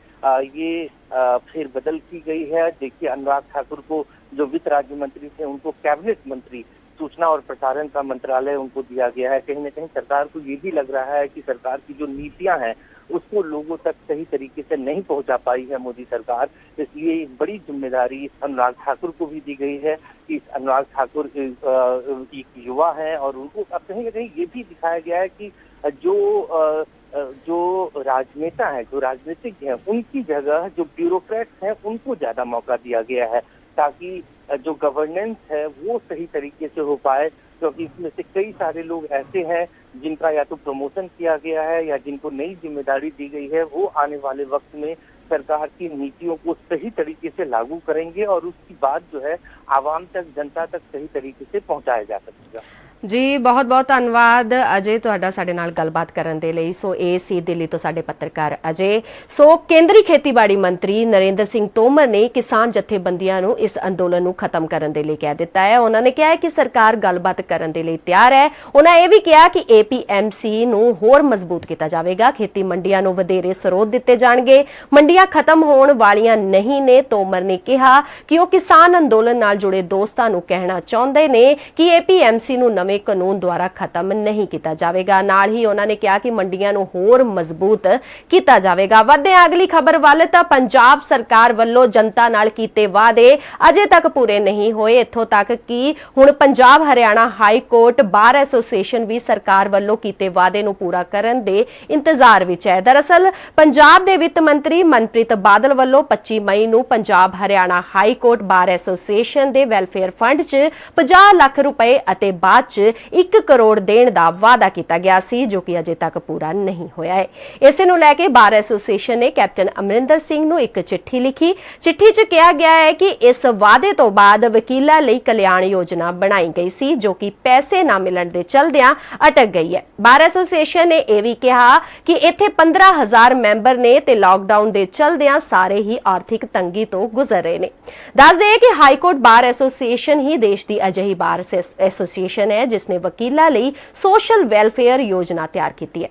ये फेरबदल की गई है। देखिए, अनुराग ठाकुर को जो वित्त राज्य मंत्री थे उनको कैबिनेट मंत्री सूचना और प्रसारण का मंत्रालय उनको दिया गया है। कहीं ना कहीं सरकार को ये भी लग रहा है कि सरकार की जो नीतियां हैं उसको लोगों तक सही तरीके से नहीं पहुंचा पाई है मोदी सरकार, इसलिए एक बड़ी जिम्मेदारी अनुराग ठाकुर को भी दी गई है कि अनुराग ठाकुर एक युवा है और उनको अब कहीं ना कहीं ये भी दिखाया गया है कि जो राजनेता है, जो राजनीतिक है, उनकी जगह जो ब्यूरोक्रेट्स हैं उनको ज्यादा मौका दिया गया है ताकि जो गवर्नेंस है वो सही तरीके से हो पाए, क्योंकि इसमें से कई सारे लोग ऐसे हैं जिनका या तो प्रमोशन किया गया है या जिनको नई जिम्मेदारी दी गई है, वो आने वाले वक्त में सरकार की नीतियों को सही तरीके से लागू करेंगे और उसकी बात जो है आवाम तक, जनता तक सही तरीके से पहुंचाया जा सकेगा। जी बहुत बहुत ਧੰਨਵਾਦ ਅਜੇ ਤੁਹਾਡਾ ਸਾਡੇ ਨਾਲ ਗੱਲਬਾਤ ਕਰਨ ਦੇ ਲਈ। ਸੋ ਇਹ ਸੀ ਦਿੱਲੀ ਤੋਂ ਸਾਡੇ ਪੱਤਰਕਾਰ ਅਜੇ। ਸੋ ਕੇਂਦਰੀ ਖੇਤੀਬਾੜੀ ਮੰਤਰੀ ਨਰਿੰਦਰ ਸਿੰਘ ਤੋਮਰ ਨੇ ਕਿਸਾਨ ਜਥੇਬੰਦੀਆਂ ਨੂੰ ਇਸ ਅੰਦੋਲਨ ਨੂੰ ਖਤਮ ਕਰਨ ਦੇ ਲਈ ਕਹਿ ਦਿੱਤਾ ਹੈ। ਉਹਨਾਂ ਨੇ ਕਿਹਾ ਹੈ ਕਿ ਸਰਕਾਰ ਗੱਲਬਾਤ ਕਰਨ ਦੇ ਲਈ ਤਿਆਰ ਹੈ। ਉਹਨਾਂ ਇਹ ਵੀ ਕਿਹਾ ਕਿ APMC ਨੂੰ ਹੋਰ ਮਜ਼ਬੂਤ ਕੀਤਾ ਜਾਵੇਗਾ, ਖੇਤੀ ਮੰਡੀਆਂ ਨੂੰ ਵਧੇਰੇ ਸਰੋਤ ਦਿੱਤੇ ਜਾਣਗੇ, ਮੰਡੀਆਂ ਖਤਮ ਹੋਣ ਵਾਲੀਆਂ ਨਹੀਂ ਨੇ। ਤੋਮਰ ਨੇ ਕਿਹਾ ਕਿ ਉਹ ਕਿਸਾਨ ਅੰਦੋਲਨ ਨਾਲ ਜੁੜੇ ਦੋਸਤਾਂ ਨੂੰ ਕਹਿਣਾ ਚਾਹੁੰਦੇ ਨੇ ਕਿ APMC ਨੂੰ ਨਵੇਂ ਕਾਨੂੰਨ ਦੁਆਰਾ ਖਤਮ ਨਹੀਂ ਕੀਤਾ ਜਾਵੇਗਾ। ਨਾਲ ਹੀ ਉਹਨਾਂ ਨੇ ਕਿਹਾ ਕਿ ਮੰਡੀਆਂ ਨੂੰ ਹੋਰ ਮਜ਼ਬੂਤ ਕੀਤਾ ਜਾਵੇਗਾ। ਵਧਦੇ ਹਾਂ ਅਗਲੀ ਖਬਰ ਵੱਲ ਤਾਂ ਪੰਜਾਬ ਸਰਕਾਰ ਵੱਲੋਂ ਜਨਤਾ ਨਾਲ ਕੀਤੇ ਵਾਅਦੇ ਅਜੇ ਤੱਕ ਪੂਰੇ ਨਹੀਂ ਹੋਏ। ਇੱਥੋਂ ਤੱਕ ਕਿ ਹੁਣ Punjab Haryana high court bar association ਵੀ ਸਰਕਾਰ ਵੱਲੋਂ ਕੀਤੇ ਵਾਅਦੇ ਨੂੰ ਪੂਰਾ ਕਰਨ ਦੇ ਇੰਤਜ਼ਾਰ ਵਿੱਚ ਹੈ। ਦਰਅਸਲ ਪੰਜਾਬ ਦੇ ਵਿੱਤ ਮੰਤਰੀ ਮਨਪ੍ਰੀਤ ਬਾਦਲ ਵੱਲੋਂ 25 ਮਈ ਨੂੰ Punjab Haryana high court bar association ਦੇ ਵੈਲਫੇਅਰ ਫੰਡ 'ਚ 50 ਲੱਖ ਰੁਪਏ ਅਤੇ ਬਾਅਦ 'ਚ 1 ਕਰੋੜ ਦੇਣ ਦਾ ਵਾਅਦਾ ਕੀਤਾ ਗਿਆ ਸੀ, ਜੋ ਕਿ ਅਜੇ ਤੱਕ ਪੂਰਾ ਨਹੀਂ ਹੋਇਆ ਹੈ। ਇਸੇ ਨੂੰ ਲੈ ਕੇ ਬਾਰ ਐਸੋਸੀਏਸ਼ਨ ਨੇ ਕੈਪਟਨ ਅਮਰਿੰਦਰ ਸਿੰਘ ਨੂੰ ਇੱਕ ਚਿੱਠੀ ਲਿਖੀ। ਚਿੱਠੀ 'ਚ ਕਿਹਾ ਗਿਆ ਹੈ ਕਿ ਇਸ ਵਾਅਦੇ ਤੋਂ ਬਾਅਦ ਵਕੀਲਾਂ ਲਈ ਕਲਿਆਣ ਯੋਜਨਾ ਬਣਾਈ ਗਈ ਸੀ, ਜੋ ਕਿ ਪੈਸੇ ਨਾ ਮਿਲਣ ਦੇ ਚਲਦਿਆਂ ਅਟਕ ਗਈ ਹੈ। ਬਾਰ ਐਸੋਸੀਏਸ਼ਨ ਨੇ ਇਹ ਵੀ ਕਿਹਾ ਕਿ ਇੱਥੇ 15,000 ਮੈਂਬਰ ਨੇ ਤੇ ਲਾਕਡਾਊਨ ਦੇ ਚਲਦਿਆਂ ਸਾਰੇ ਹੀ ਆਰਥਿਕ ਤੰਗੀ ਤੋਂ ਗੁਜ਼ਰ ਰਹੇ ਨੇ। ਦੱਸ ਦਈਏ ਕਿ ਹਾਈ ਕੋਰਟ ਬਾਰ ਐਸੋਸੀਏਸ਼ਨ ਹੀ ਦੇਸ਼ ਦੀ ਅਜਿਹੀ ਬਾਰ ਐਸੋਸੀਏਸ਼ਨ ਹੈ ਜਿਸਨੇ ਵਕੀਲਾਂ ਲਈ ਸੋਸ਼ਲ ਵੈਲਫੇਅਰ ਯੋਜਨਾ ਤਿਆਰ ਕੀਤੀ ਹੈ।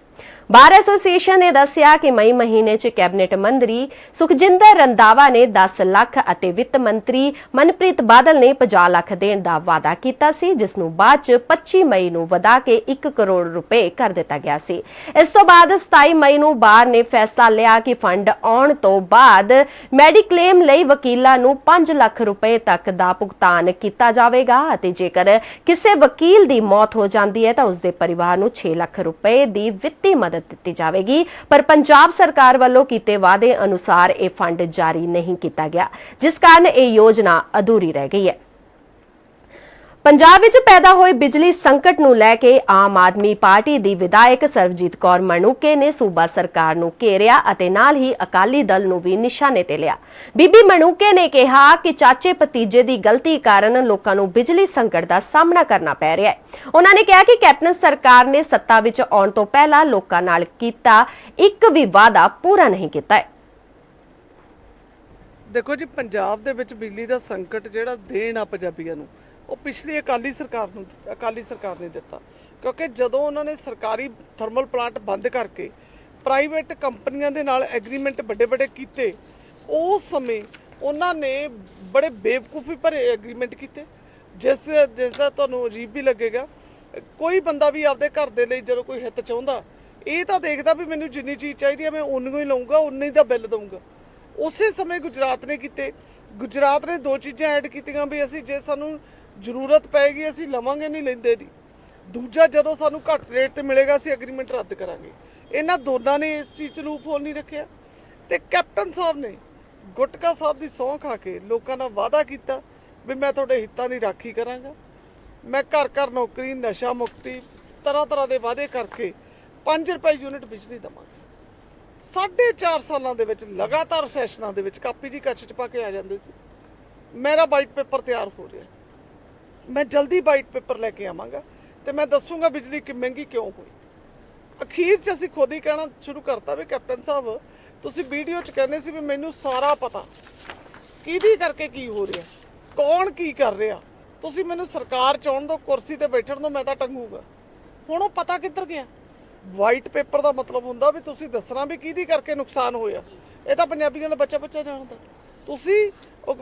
ਬਾਰ ਐਸੋਸੀਏਸ਼ਨ ਨੇ ਦੱਸਿਆ ਕਿ ਮਈ ਮਹੀਨੇ 'ਚ ਕੈਬਨਿਟ ਮੰਤਰੀ ਸੁਖਜਿੰਦਰ ਰੰਧਾਵਾ ਨੇ 10 ਲੱਖ ਅਤੇ ਵਿੱਤ ਮੰਤਰੀ ਮਨਪ੍ਰੀਤ ਬਾਦਲ ਨੇ 50 ਲੱਖ ਦੇਣ ਦਾ ਵਾਅਦਾ ਕੀਤਾ ਸੀ, ਜਿਸ ਨੂੰ ਬਾਅਦ 'ਚ 25 ਮਈ ਨੂੰ ਵਧਾ ਕੇ 1 ਕਰੋੜ ਰੁਪਏ ਕਰ ਦਿੱਤਾ ਗਿਆ ਸੀ। ਇਸ ਤੋਂ ਬਾਅਦ 27 ਮਈ ਨੂੰ ਬਾਰ ਨੇ ਫੈਸਲਾ ਲਿਆ ਕਿ ਫੰਡ ਆਉਣ ਤੋਂ ਬਾਅਦ ਮੈਡੀਕਲੇਮ ਲਈ ਵਕੀਲਾਂ ਨੂੰ 5 ਲੱਖ ਰੁਪਏ ਤੱਕ ਦਾ ਭੁਗਤਾਨ ਕੀਤਾ ਜਾਵੇਗਾ ਅਤੇ ਜੇਕਰ ਕਿਸੇ ਵਕੀਲ ਦੀ ਮੌਤ ਹੋ ਜਾਂਦੀ ਹੈ ਤਾਂ ਉਸ ਦੇ ਪਰਿਵਾਰ ਨੂੰ 6 ਲੱਖ ਰੁਪਏ ਦੀ ਵਿੱਤੀ ਮਦਦ ਦਿੱਤੀ ਜਾਵੇਗੀ। ਪਰ ਪੰਜਾਬ ਸਰਕਾਰ ਵੱਲੋਂ ਕੀਤੇ ਵਾਅਦੇ ਅਨੁਸਾਰ ਇਹ ਫੰਡ ਜਾਰੀ ਨਹੀਂ ਕੀਤਾ ਗਿਆ, ਜਿਸ ਕਾਰਨ ਇਹ ਯੋਜਨਾ ਅਧੂਰੀ ਰਹਿ ਗਈ ਹੈ। ਪੰਜਾਬ ਵਿੱਚ ਪੈਦਾ ਹੋਏ ਬਿਜਲੀ ਸੰਕਟ ਨੂੰ ਲੈ ਕੇ ਆਮ ਆਦਮੀ ਪਾਰਟੀ ਦੀ ਵਿਧਾਇਕ ਸਰਬਜੀਤ ਕੌਰ ਮਣੂਕੇ ਨੇ ਸੂਬਾ ਸਰਕਾਰ ਨੂੰ ਘੇਰਿਆ ਅਤੇ ਨਾਲ ਹੀ ਅਕਾਲੀ ਦਲ ਨੂੰ ਵੀ ਨਿਸ਼ਾਨੇ ਤੇ ਲਿਆ। ਬੀਬੀ ਮਣੂਕੇ ਨੇ ਕਿਹਾ ਕਿ ਚਾਚੇ ਭਤੀਜੇ ਦੀ ਗਲਤੀ ਕਾਰਨ ਲੋਕਾਂ ਨੂੰ ਬਿਜਲੀ ਸੰਕਟ ਦਾ ਸਾਹਮਣਾ ਕਰਨਾ ਪੈ ਰਿਹਾ ਹੈ। ਉਹਨਾਂ ਨੇ ਕਿਹਾ ਕਿ ਕੈਪਟਨ ਸਰਕਾਰ ਨੇ ਸੱਤਾ ਵਿੱਚ ਆਉਣ ਤੋਂ ਪਹਿਲਾਂ ਲੋਕਾਂ ਨਾਲ ਕੀਤਾ ਇੱਕ ਵੀ ਵਾਅਦਾ ਪੂਰਾ ਨਹੀਂ ਕੀਤਾ ਹੈ। ਦੇਖੋ ਜੀ, ਪੰਜਾਬ ਦੇ ਵਿੱਚ ਬਿਜਲੀ ਦਾ ਸੰਕਟ ਜਿਹੜਾ ਦੇਣ ਆ ਪੰਜਾਬੀਆਂ ਨੂੰ, ਉਹ ਪਿਛਲੀ ਅਕਾਲੀ ਸਰਕਾਰ ਨੇ ਦਿੱਤਾ, ਕਿਉਂਕਿ ਜਦੋਂ ਉਹਨਾਂ ਨੇ ਸਰਕਾਰੀ ਥਰਮਲ ਪਲਾਂਟ ਬੰਦ ਕਰਕੇ ਪ੍ਰਾਈਵੇਟ ਕੰਪਨੀਆਂ ਦੇ ਨਾਲ ਐਗਰੀਮੈਂਟ ਵੱਡੇ ਕੀਤੇ, ਉਸ ਸਮੇਂ ਉਹਨਾਂ ਨੇ ਬੜੇ ਬੇਵਕੂਫੀ ਭਰੇ ਐਗਰੀਮੈਂਟ ਕੀਤੇ, ਜਿਸ ਦਾ ਤੁਹਾਨੂੰ ਅਜੀਬ ਵੀ ਲੱਗੇਗਾ। ਕੋਈ ਬੰਦਾ ਵੀ ਆਪਦੇ ਘਰ ਦੇ ਲਈ ਜਦੋਂ ਕੋਈ ਹਿੱਤ ਚਾਹੁੰਦਾ, ਇਹ ਤਾਂ ਦੇਖਦਾ ਵੀ ਮੈਨੂੰ ਜਿੰਨੀ ਚੀਜ਼ ਚਾਹੀਦੀ ਹੈ ਮੈਂ ਉਨੀ ਹੀ ਲਊਂਗਾ, ਉਨੀ ਦਾ ਬਿੱਲ ਦਊਂਗਾ। ਉਸੇ ਸਮੇਂ ਗੁਜਰਾਤ ਨੇ ਕੀਤੇ। ਗੁਜਰਾਤ ਨੇ 2 ਚੀਜ਼ਾਂ ਐਡ ਕੀਤੀਆਂ ਵੀ ਅਸੀਂ ਜੇ ਸਾਨੂੰ ਜ਼ਰੂਰਤ ਪਏਗੀ ਅਸੀਂ ਲਵਾਂਗੇ, ਨਹੀਂ ਲੈਂਦੇ ਨਹੀਂ। ਦੂਜਾ, ਜਦੋਂ ਸਾਨੂੰ ਘੱਟ ਰੇਟ ਤੇ ਮਿਲੇਗਾ ਅਸੀਂ ਐਗਰੀਮੈਂਟ ਰੱਦ ਕਰਾਂਗੇ। ਇਹਨਾਂ ਦੋਨਾਂ ਨੇ ਇਸ ਚੀਜ਼ 'ਚ ਲੂਪ ਹੋਲ ਨਹੀਂ ਰੱਖਿਆ ਤੇ ਕੈਪਟਨ ਸਾਹਿਬ ਨੇ ਗੁਟਕਾ ਸਾਹਿਬ ਦੀ ਸਹੁੰ ਖਾ ਕੇ ਲੋਕਾਂ ਨਾਲ ਵਾਅਦਾ ਕੀਤਾ ਵੀ ਮੈਂ ਤੁਹਾਡੇ ਹਿੱਤਾਂ ਦੀ ਰਾਖੀ ਕਰਾਂਗਾ, ਮੈਂ ਘਰ ਨੌਕਰੀ, ਨਸ਼ਾ ਮੁਕਤੀ, ਤਰ੍ਹਾਂ ਦੇ ਵਾਅਦੇ ਕਰਕੇ 5 ਰੁਪਏ ਯੂਨਿਟ ਬਿਜਲੀ ਦੇਵਾਂਗੇ। 4.5 ਸਾਲਾਂ ਦੇ ਵਿੱਚ ਲਗਾਤਾਰ ਸੈਸ਼ਨਾਂ ਦੇ ਵਿੱਚ ਕਾਪੀ ਦੀ ਕੱਚ 'ਚ ਪਾ ਕੇ ਆ ਜਾਂਦੇ ਸੀ। ਮੇਰਾ ਵਾਈਟ ਪੇਪਰ ਤਿਆਰ ਹੋ ਰਿਹਾ, ਮੈਂ ਜਲਦੀ ਵਾਈਟ ਪੇਪਰ ਲੈ ਕੇ ਆਵਾਂਗਾ ਤੇ ਮੈਂ ਦੱਸੂਗਾ ਬਿਜਲੀ ਕਿ ਮਹਿੰਗੀ ਕਿਉਂ ਹੋਈ। ਅਖੀਰ 'ਚ ਅਸੀਂ ਖੁਦ ਹੀ ਕਹਿਣਾ ਸ਼ੁਰੂ ਕਰਤਾ ਵੀ ਕੈਪਟਨ ਸਾਹਿਬ ਤੁਸੀਂ ਵੀਡੀਓ 'ਚ ਕਹਿੰਦੇ ਸੀ ਵੀ ਮੈਨੂੰ ਸਾਰਾ ਪਤਾ ਕਿਹਦੀ ਕਰਕੇ ਕੀ ਹੋ ਰਿਹਾ, ਕੌਣ ਕੀ ਕਰ ਰਿਹਾ, ਤੁਸੀਂ ਮੈਨੂੰ ਸਰਕਾਰ ਚਾਉਣ ਦਿਓ, ਕੁਰਸੀ ਤੇ ਬੈਠਣ ਦਿਓ, ਮੈਂ ਤਾਂ ਟੰਗੂਗਾ। ਹੁਣ ਉਹ ਪਤਾ ਕਿੱਧਰ ਗਿਆ? ਵਾਈਟ ਪੇਪਰ ਦਾ ਮਤਲਬ ਹੁੰਦਾ ਵੀ ਤੁਸੀਂ ਦੱਸਣਾ ਵੀ ਕਿਹਦੀ ਕਰਕੇ ਨੁਕਸਾਨ ਹੋਇਆ। ਇਹ ਤਾਂ ਪੰਜਾਬੀਆਂ ਦਾ ਬੱਚਾ ਜਾਣਦਾ। ਤੁਸੀਂ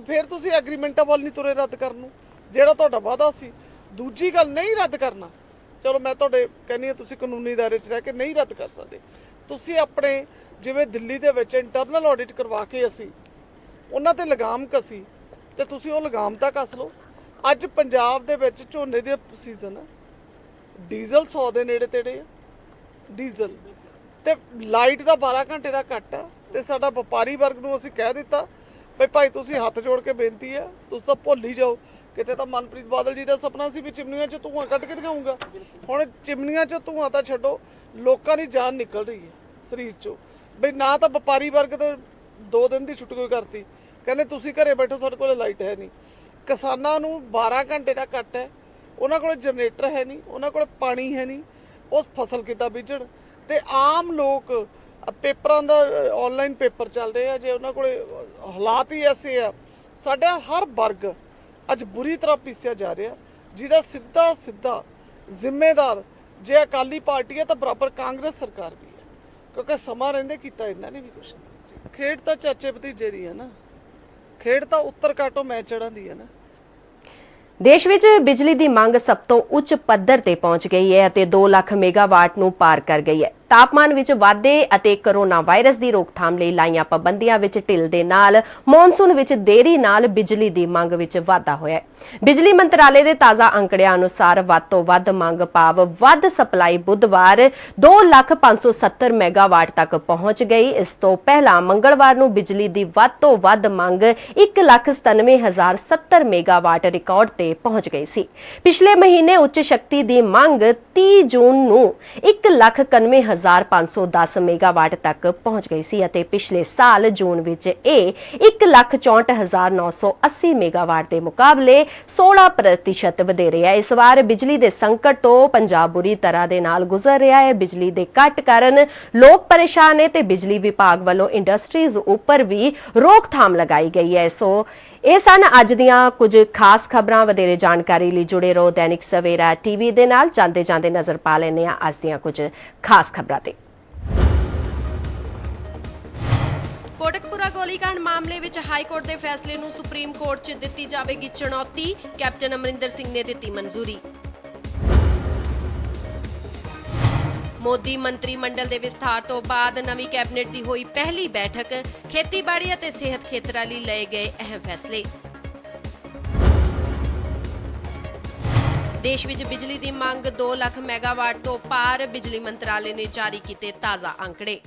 ਫਿਰ ਤੁਸੀਂ ਐਗਰੀਮੈਂਟਾਂ ਵੱਲ ਨਹੀਂ ਤੁਰੇ ਰੱਦ ਕਰਨ ਨੂੰ, ਜਿਹੜਾ ਤੁਹਾਡਾ ਵਾਅਦਾ ਸੀ। ਦੂਜੀ ਗੱਲ ਨਹੀਂ ਰੱਦ ਕਰਨਾ, ਚਲੋ ਮੈਂ ਤੁਹਾਡੇ ਕਹਿੰਦੀ ਹਾਂ ਤੁਸੀਂ ਕਾਨੂੰਨੀ ਦਾਇਰੇ 'ਚ ਰਹਿ ਕੇ ਨਹੀਂ ਰੱਦ ਕਰ ਸਕਦੇ। ਤੁਸੀਂ ਆਪਣੇ ਜਿਵੇਂ ਦਿੱਲੀ ਦੇ ਵਿੱਚ ਇੰਟਰਨਲ ਆਡਿਟ ਕਰਵਾ ਕੇ ਅਸੀਂ ਉਹਨਾਂ ਤੇ ਲਗਾਮ ਕਸੀ ਤੇ ਤੁਸੀਂ ਉਹ ਲਗਾਮ ਤਾਂ ਕੱਸ ਲਓ। ਅੱਜ ਪੰਜਾਬ ਦੇ ਵਿੱਚ ਝੋਨੇ ਦੇ ਸੀਜ਼ਨ ਹੈ, ਡੀਜ਼ਲ 100 ਦੇ ਨੇੜੇ ਤੇੜੇ ਆ ਡੀਜ਼ਲ, ਤੇ ਲਾਈਟ ਦਾ 12 ਘੰਟੇ ਦਾ ਕੱਟ ਹੈ। ਤੇ ਸਾਡਾ ਵਪਾਰੀ ਵਰਗ ਨੂੰ ਅਸੀਂ ਕਹਿ ਦਿੱਤਾ ਵੀ ਭਾਈ ਤੁਸੀਂ ਹੱਥ ਜੋੜ ਕੇ ਬੇਨਤੀ ਹੈ, ਤੁਸੀਂ ਤਾਂ ਭੁੱਲ ਹੀ ਜਾਓ। ਕਿਤੇ ਤਾਂ ਮਨਪ੍ਰੀਤ ਬਾਦਲ ਜੀ ਦਾ ਸੁਪਨਾ ਸੀ ਵੀ ਚਿਮਨੀਆਂ 'ਚ ਧੂੰਆਂ ਕੱਢ ਕੇ ਦਿਖਾਊਂਗਾ, ਹੁਣ ਚਿਮਨੀਆਂ 'ਚ ਧੂੰਆਂ ਤਾਂ ਛੱਡੋ, ਲੋਕਾਂ ਦੀ ਜਾਨ ਨਿਕਲ ਰਹੀ ਹੈ ਸਰੀਰ 'ਚੋਂ। ਬਈ ਨਾ ਤਾਂ ਵਪਾਰੀ ਵਰਗ ਤੋਂ 2 ਦਿਨ ਦੀ ਛੁੱਟੀ ਕੋਈ ਕਰਤੀ, ਕਹਿੰਦੇ ਤੁਸੀਂ ਘਰੇ ਬੈਠੋ, ਸਾਡੇ ਕੋਲ ਲਾਈਟ ਹੈ ਨਹੀਂ। ਕਿਸਾਨਾਂ ਨੂੰ 12 ਘੰਟੇ ਦਾ ਕੱਟ ਹੈ, ਉਹਨਾਂ ਕੋਲ ਜਨਰੇਟਰ ਹੈ ਨਹੀਂ, ਉਹਨਾਂ ਕੋਲ ਪਾਣੀ ਹੈ ਨਹੀਂ, ਉਹ ਫਸਲ ਕਿੱਦਾਂ ਬੀਜਣ। ਤੇ ਆਮ ਲੋਕ ਪੇਪਰਾਂ ਦਾ ਆਨਲਾਈਨ ਪੇਪਰ ਚੱਲ ਰਹੇ ਆ, ਜੇ ਉਹਨਾਂ ਕੋਲ ਹਾਲਾਤ ਹੀ ਐਸੇ ਆ, ਸਾਡਾ ਹਰ ਵਰਗ ਅੱਜ ਬੁਰੀ ਤਰ੍ਹਾਂ ਪੀਸਿਆ ਜਾ ਰਿਹਾ, ਜਿਹਦਾ ਸਿੱਧਾ ਜ਼ਿੰਮੇਦਾਰ ਜੇ ਅਕਾਲੀ ਪਾਰਟੀ ਹੈ ਤਾਂ ਬਰਾਬਰ ਕਾਂਗਰਸ ਸਰਕਾਰ ਵੀ ਹੈ, ਕਿਉਂਕਿ ਸਮਾਂ ਰਹਿੰਦੇ ਕੀਤਾ ਇਹਨਾਂ ਨੇ ਵੀ ਕੁਛ ਨਹੀਂ। ਖੇਡ ਤਾਂ ਚਾਚੇ ਭਤੀਜੇ ਦੀ ਹੈ ਨਾ, ਖੇਡ ਤਾਂ ਉੱਤਰ ਕਾਟੋ ਮੈਚ ਚੜ੍ਹਨ ਦੀ ਹੈ ਨਾ। ਦੇਸ਼ ਵਿੱਚ ਬਿਜਲੀ ਦੀ ਮੰਗ ਸਭ ਤੋਂ ਉੱਚ ਪੱਧਰ ਤੇ ਪਹੁੰਚ ਗਈ ਹੈ ਅਤੇ 2 ਲੱਖ ਮੈਗਾਵਾਟ ਨੂੰ ਪਾਰ ਕਰ ਗਈ ਹੈ। ਤਾਪਮਾਨ ਵਿੱਚ ਵਾਧੇ ਅਤੇ ਕੋਰੋਨਾ ਵਾਇਰਸ ਦੀ ਰੋਕਥਾਮ ਲਈ ਲਾਈਆਂ ਪਾਬੰਦੀਆਂ ਵਿੱਚ ਢਿੱਲ ਦੇ ਨਾਲ ਮੌਨਸੂਨ ਵਿੱਚ ਦੇਰੀ ਨਾਲ ਬਿਜਲੀ ਦੀ ਮੰਗ ਵਿੱਚ ਵਾਧਾ ਹੋਇਆ ਹੈ। ਬਿਜਲੀ ਮੰਤਰਾਲੇ ਦੇ ਤਾਜ਼ਾ ਅੰਕੜਿਆਂ ਅਨੁਸਾਰ ਵੱਧ ਤੋਂ ਵੱਧ ਮੰਗ ਭਾਵ ਵੱਧ ਸਪਲਾਈ ਬੁੱਧਵਾਰ 2,570 ਮੈਗਾਵਾਟ ਤੱਕ ਪਹੁੰਚ ਗਈ। ਇਸ ਤੋਂ ਪਹਿਲਾਂ ਮੰਗਲਵਾਰ ਨੂੰ ਬਿਜਲੀ ਦੀ ਵੱਧ ਤੋਂ ਵੱਧ ਮੰਗ 1,97,070 ਮੈਗਾਵਾਟ ਰਿਕਾਰਡ ਤੇ ਪਹੁੰਚ ਗਈ ਸੀ। ਪਿਛਲੇ ਮਹੀਨੇ ਉੱਚ ਸ਼ਕਤੀ ਦੀ ਮੰਗ 30 ਜੂਨ ਨੂੰ 1,91,510 ਮੈਗਾਵਾਟ ਤੱਕ ਪਹੁੰਚ ਗਈ ਸੀ ਅਤੇ ਪਿਛਲੇ ਸਾਲ ਜੂਨ ਵਿੱਚ ਇਹ 1,64,980 ਮੈਗਾਵਾਟ ਦੇ ਮੁਕਾਬਲੇ 16% ਵਧੇਰੇ ਹੈ। ਇਸ ਵਾਰ ਬਿਜਲੀ ਦੇ ਸੰਕਟ ਤੋਂ ਪੰਜਾਬ ਬੁਰੀ ਤਰ੍ਹਾਂ ਦੇ ਨਾਲ ਗੁਜ਼ਰ ਰਿਹਾ ਹੈ। ਬਿਜਲੀ ਦੇ ਕੱਟ ਕਾਰਨ ਲੋਕ ਪਰੇਸ਼ਾਨ ਨੇ ਤੇ ਬਿਜਲੀ ਵਿਭਾਗ ਵੱਲੋਂ ਇੰਡਸਟਰੀਜ਼ ਉੱਪਰ ਵੀ ਰੋਕਥਾਮ ਲਗਾਈ ਗਈ ਹੈ। ਸੋ ਇਹ ਸਨ ਅੱਜ ਦੀਆਂ ਕੁਝ ਖਾਸ ਖਬਰਾਂ। ਵਧੇਰੇ ਜਾਣਕਾਰੀ ਲਈ ਜੁੜੇ ਰਹੋ ਦੈਨਿਕ ਸਵੇਰਾ ਟੀਵੀ ਦੇ ਨਾਲ। ਜਾਂਦੇ ਨਜ਼ਰ ਪਾ ਲੈਂਦੇ ਹਾਂ ਅੱਜ ਦੀਆਂ ਕੁਝ ਖਾਸ ਖਬਰਾਂ ਤੇ। ਕੋਟਕਪੁਰਾ ਗੋਲੀकांड ਮਾਮਲੇ ਵਿੱਚ ਹਾਈ ਕੋਰਟ ਦੇ ਫੈਸਲੇ ਨੂੰ ਸੁਪਰੀਮ ਕੋਰਟ 'ਚ ਦਿੱਤੀ ਜਾਵੇਗੀ ਚੁਣੌਤੀ, ਕੈਪਟਨ ਅਮਰਿੰਦਰ ਸਿੰਘ ਨੇ ਦਿੱਤੀ ਮਨਜ਼ੂਰੀ। ਮੋਦੀ ਮੰਤਰੀ ਮੰਡਲ ਦੇ ਵਿਸਥਾਰ ਤੋਂ ਬਾਅਦ ਨਵੀਂ ਕੈਬਨਿਟ ਦੀ ਹੋਈ ਪਹਿਲੀ ਬੈਠਕ, ਖੇਤੀਬਾੜੀ ਅਤੇ ਸਿਹਤ ਖੇਤਰਾਂ ਲਈ ਲਏ ਗਏ ਅਹਿਮ ਫੈਸਲੇ। ਦੇਸ਼ ਵਿੱਚ ਬਿਜਲੀ ਦੀ ਮੰਗ 2 ਲੱਖ ਮੈਗਾਵਾਟ ਤੋਂ ਪਾਰ, ਬਿਜਲੀ ਮੰਤਰਾਲੇ ਨੇ ਜਾਰੀ ਕੀਤੇ ਤਾਜ਼ਾ ਅੰਕੜੇ।